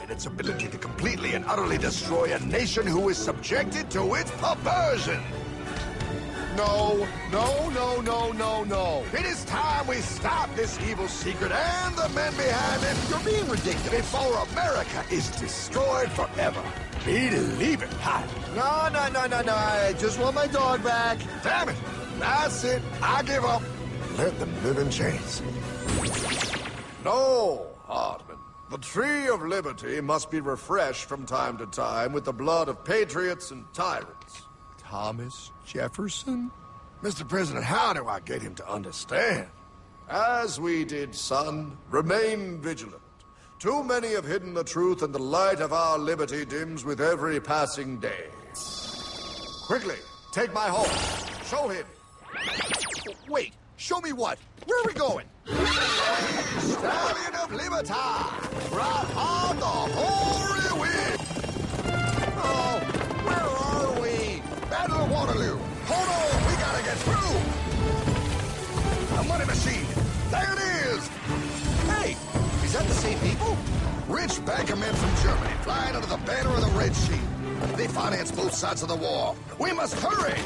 in its ability to completely and utterly destroy a nation who is subjected to its perversion. No, no, no, no, no, no. It is time we stop this evil secret and the men behind it. You're being ridiculous. Before America is destroyed forever. Believe it, Pop. No, no, no, no, no. I just want my dog back. Damn it. That's it. I give up. Let them live in chains. No, Hardman. The tree of liberty must be refreshed from time to time with the blood of patriots and tyrants. Thomas Jefferson? Mr. President, how do I get him to understand? As we did, son, remain vigilant. Too many have hidden the truth, and the light of our liberty dims with every passing day. Quickly, take my horse. Show him. Wait, show me what? Where are we going? Stallion of Liberty! Ride hard the hoary wind! Oh, where are we? Battle of Waterloo! Hold on, we gotta get through! A money machine! There it is! Hey, is that the same people? Rich banker men from Germany flying under the banner of the Red Shield. They finance both sides of the war. We must hurry!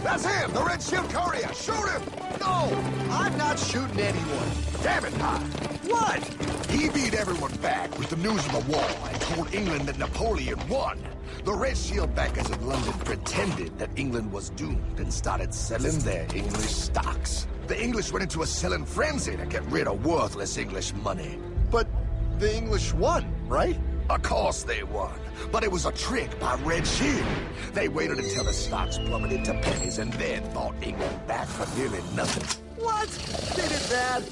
That's him, the Red Shield courier! Shoot him! No, I'm not shooting anyone. Damn it, Pop! What? He beat everyone back with the news of the war and told England that Napoleon won. The Red Shield bankers in London pretended that England was doomed and started selling their English stocks. The English went into a selling frenzy to get rid of worthless English money. But the English won, right? Of course they won, but it was a trick by Red Shield. They waited until the stocks plummeted to pennies and then bought England back for nearly nothing. What? They did that?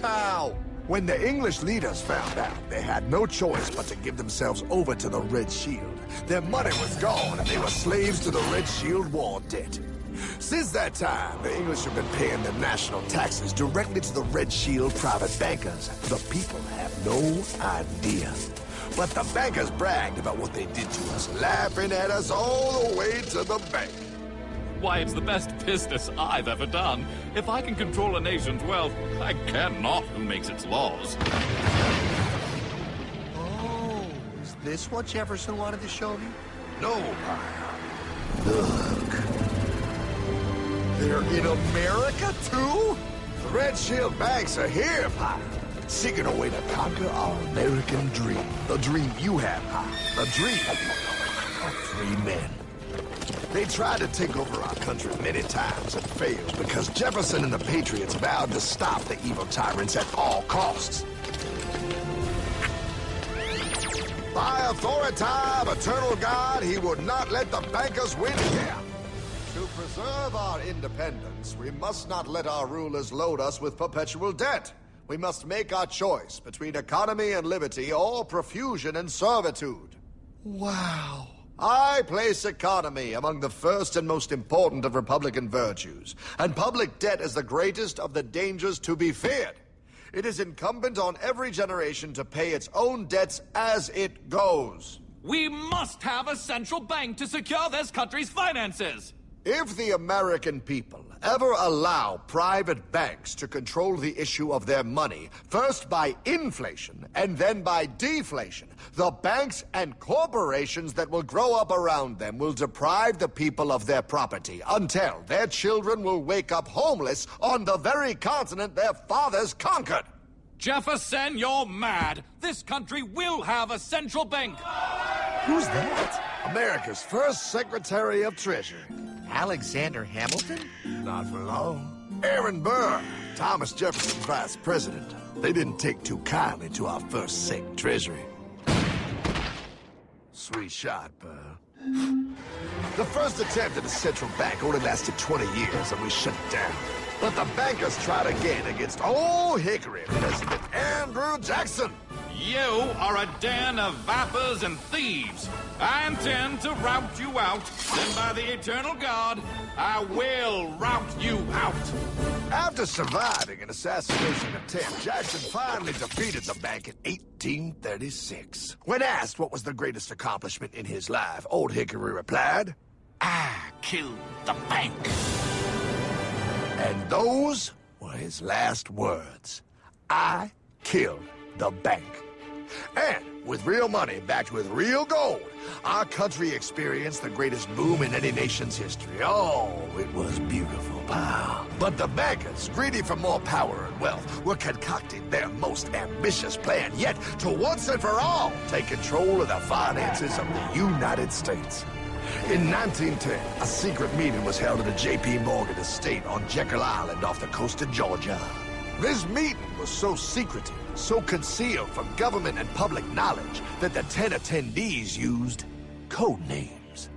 How? When the English leaders found out, they had no choice but to give themselves over to the Red Shield. Their money was gone, and they were slaves to the Red Shield war debt. Since that time, the English have been paying their national taxes directly to the Red Shield private bankers. The people have no idea. But the bankers bragged about what they did to us, laughing at us all the way to the bank. Why, it's the best business I've ever done. If I can control a nation's wealth, I care not who makes its laws. Oh, is this what Jefferson wanted to show me? No, Pyle. Look. They're in America, too? The Red Shield banks are here, Pyle. Seeking a way to conquer our American dream. The dream you have, Pyle. The dream of free men. They tried to take over our country many times and failed because Jefferson and the Patriots vowed to stop the evil tyrants at all costs. By authority of eternal God, he would not let the bankers win here. To preserve our independence, we must not let our rulers load us with perpetual debt. We must make our choice between economy and liberty or profusion and servitude. Wow. I place economy among the first and most important of Republican virtues, and public debt is the greatest of the dangers to be feared. It is incumbent on every generation to pay its own debts as it goes. We must have a central bank to secure this country's finances. If the American people ever allow private banks to control the issue of their money, first by inflation and then by deflation, the banks and corporations that will grow up around them will deprive the people of their property until their children will wake up homeless on the very continent their fathers conquered. Jefferson, you're mad. This country will have a central bank. Who's that? America's first Secretary of Treasury. Alexander Hamilton? Not for long. Aaron Burr, Thomas Jefferson's vice president. They didn't take too kindly to our first Sec Treasury. Sweet shot, Burr. The first attempt at a central bank only lasted 20 years, and we shut it down. But the bankers tried again against Old Hickory President Andrew Jackson. You are a den of vipers and thieves. I intend to rout you out. Then by the eternal God, I will rout you out. After surviving an assassination attempt, Jackson finally defeated the bank in 1836. When asked what was the greatest accomplishment in his life, Old Hickory replied, I killed the bank. And those were his last words. I killed the bank. And with real money backed with real gold, our country experienced the greatest boom in any nation's history. Oh, it was beautiful, pal. But the bankers, greedy for more power and wealth, were concocting their most ambitious plan yet to once and for all take control of the finances of the United States. In 1910, a secret meeting was held at a J.P. Morgan estate on Jekyll Island off the coast of Georgia. This meeting was so secretive, so concealed from government and public knowledge that the 10 attendees used code names.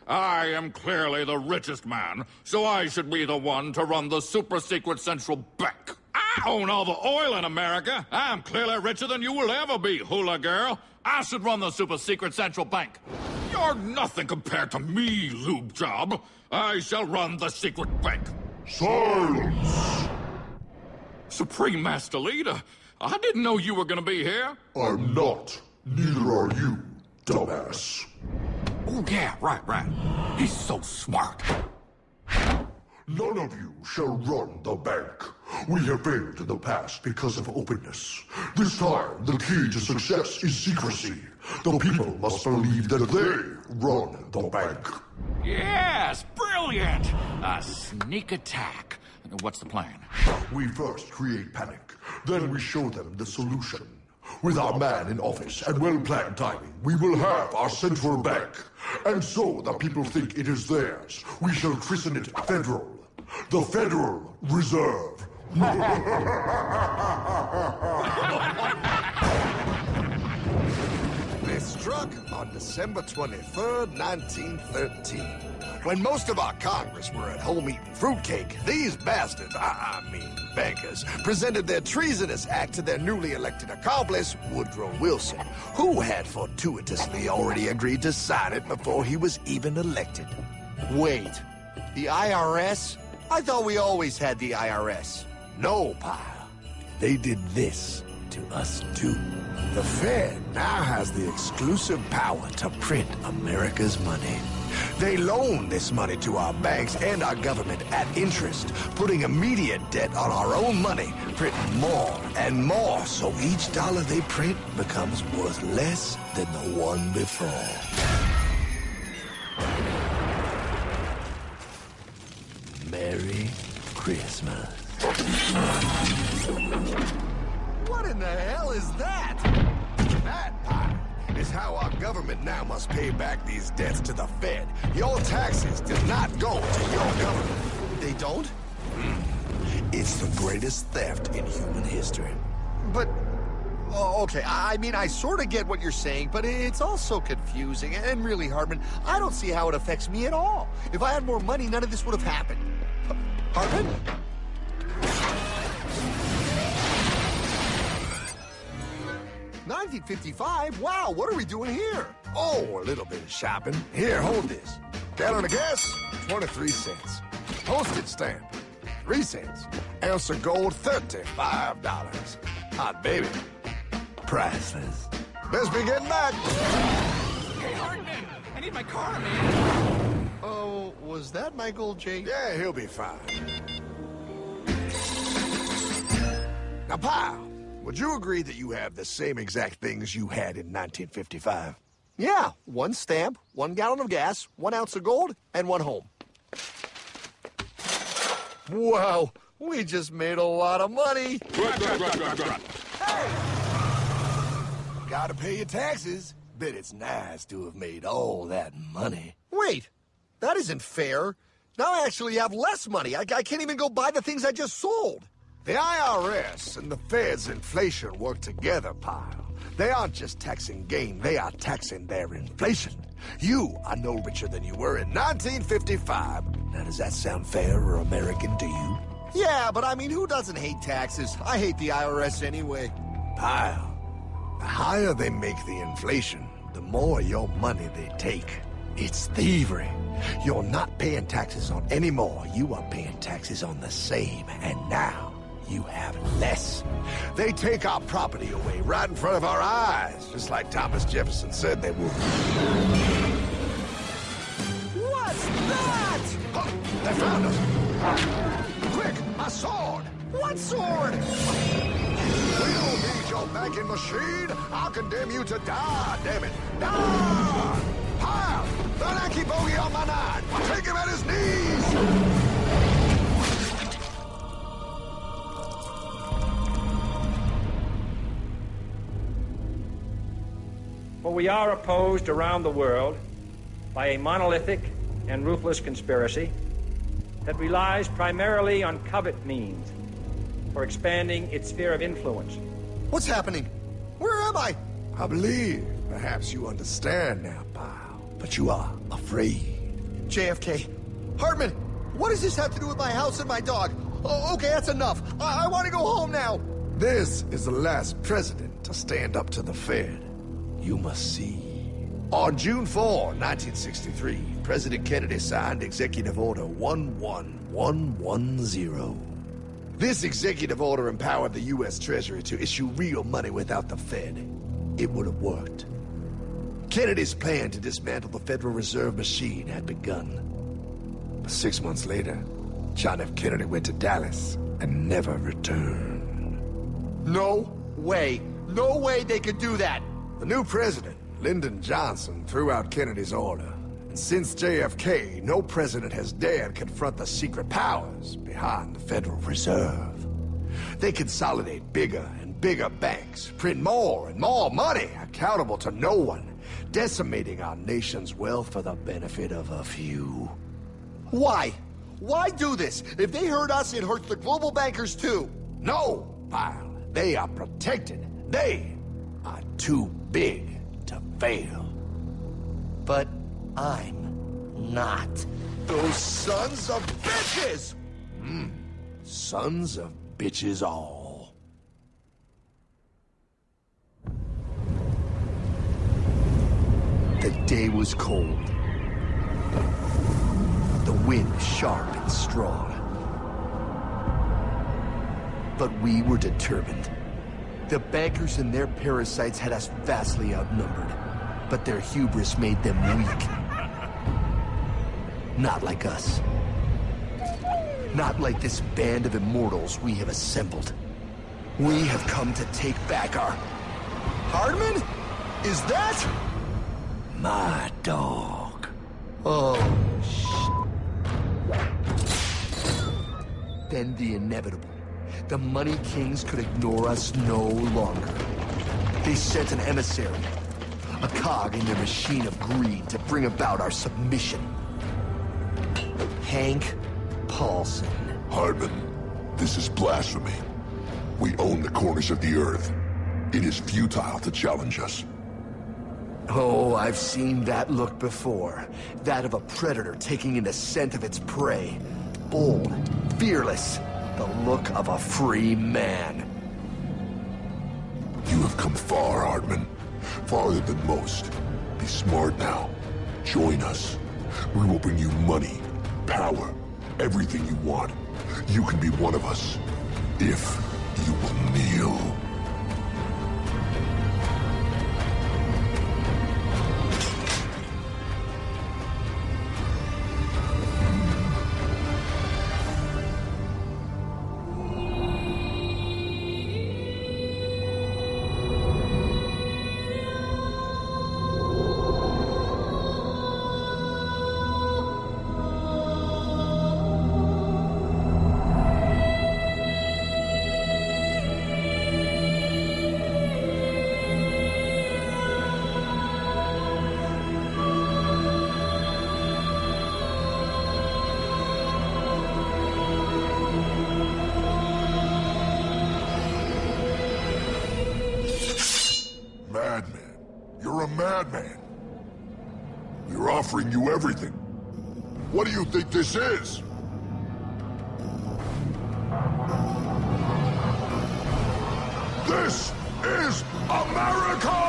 I am clearly the richest man, so I should be the one to run the super-secret central bank. I own all the oil in America. I'm clearly richer than you will ever be, hula girl. I should run the super-secret central bank. You're nothing compared to me, lube job. I shall run the secret bank. Silence! Supreme Master Leader, I didn't know you were gonna be here. I'm not. Neither are you, dumbass. Oh, yeah, right. He's so smart. None of you shall run the bank. We have failed in the past because of openness. This time, the key to success is secrecy. The people must believe that they run the bank. Yes, brilliant! A sneak attack. What's the plan? We first create panic, then we show them the solution. With our man in office and well-planned timing, we will have our central bank. And so the people think it is theirs. We shall christen it Federal. The Federal Reserve. They struck on December 23rd, 1913. When most of our Congress were at home eating fruitcake, these bastards, I mean bankers, presented their treasonous act to their newly elected accomplice, Woodrow Wilson, who had fortuitously already agreed to sign it before he was even elected. Wait, the IRS? I thought we always had the IRS. No, pal. They did this to us too. The Fed now has the exclusive power to print America's money. They loan this money to our banks and our government at interest, putting immediate debt on our own money, printing more and more, so each dollar they print becomes worth less than the one before. Merry Christmas. What in the hell is that? That pile is how our government now must pay back these debts to the Fed. Your taxes do not go to your government. They don't? It's the greatest theft in human history. But, okay, I mean, I sort of get what you're saying, but it's also confusing. And really, Hartman, I don't see how it affects me at all. If I had more money, none of this would have happened. Hartman? 1955? Wow, what are we doing here? Oh, a little bit of shopping. Here, hold this. Gallon of gas, 23 cents. Postage stamp, 3 cents. Ounce of gold, $35. Hot baby. Priceless. Best be getting back. Hey, Hartman, I need my car, man. Oh, was that Michael J? Yeah, he'll be fine. Now, pal, would you agree that you have the same exact things you had in 1955? Yeah, 1 stamp, 1 gallon of gas, 1 ounce of gold, and 1 home. Wow, we just made a lot of money. Hey! Gotta pay your taxes. Bet it's nice to have made all that money. Wait, that isn't fair. Now I actually have less money. I can't even go buy the things I just sold. The IRS and the Fed's inflation work together, pal. They aren't just taxing gain, they are taxing their inflation. You are no richer than you were in 1955. Now, does that sound fair or American to you? Yeah, but I mean, who doesn't hate taxes? I hate the IRS anyway. Pal, the higher they make the inflation, the more your money they take. It's thievery. You're not paying taxes on any more. You are paying taxes on the same, and now you have less. They take our property away right in front of our eyes, just like Thomas Jefferson said they would. What's that? Oh, they found us. Quick, my sword. What sword? We packing machine! I'll condemn you to die, damn it! Die! Pile! The Nike bogey on my nine! Take him at his knees! For we are opposed around the world by a monolithic and ruthless conspiracy that relies primarily on covert means for expanding its sphere of influence. What's happening? Where am I? I believe perhaps you understand now, pal, but you are afraid. JFK. Hartman, what does this have to do with my house and my dog? Oh, okay, that's enough. I want to go home now. This is the last president to stand up to the Fed. You must see. On June 4, 1963, President Kennedy signed Executive Order 11110. This executive order empowered the U.S. Treasury to issue real money without the Fed. It would have worked. Kennedy's plan to dismantle the Federal Reserve machine had begun. But 6 months later, John F. Kennedy went to Dallas and never returned. No way. No way they could do that. The new president, Lyndon Johnson, threw out Kennedy's order. And since JFK, no president has dared confront the secret powers behind the Federal Reserve. They consolidate bigger and bigger banks, print more and more money, accountable to no one, decimating our nation's wealth for the benefit of a few. Why? Why do this? If they hurt us, it hurts the global bankers too. No, pal. They are protected. They are too big to fail. But I'm not. Those sons of bitches! Sons of bitches all. The day was cold. The wind sharp and strong. But we were determined. The bankers and their parasites had us vastly outnumbered, but their hubris made them weak. Not like us. Not like this band of immortals we have assembled. We have come to take back our... Hardman? Is that... My dog. Oh, Then the inevitable. The Money Kings could ignore us no longer. They sent an emissary, a cog in their machine of greed to bring about our submission. Hank Paulson. Hardman, this is blasphemy. We own the corners of the earth. It is futile to challenge us. Oh, I've seen that look before. That of a predator taking in the scent of its prey. Bold, fearless. The look of a free man. You have come far, Hardman. Farther than most. Be smart now. Join us. We will bring you money, power, everything you want. You can be one of us. If you will kneel. Madman. You're a madman. We're offering you everything. What do you think this is? This is America!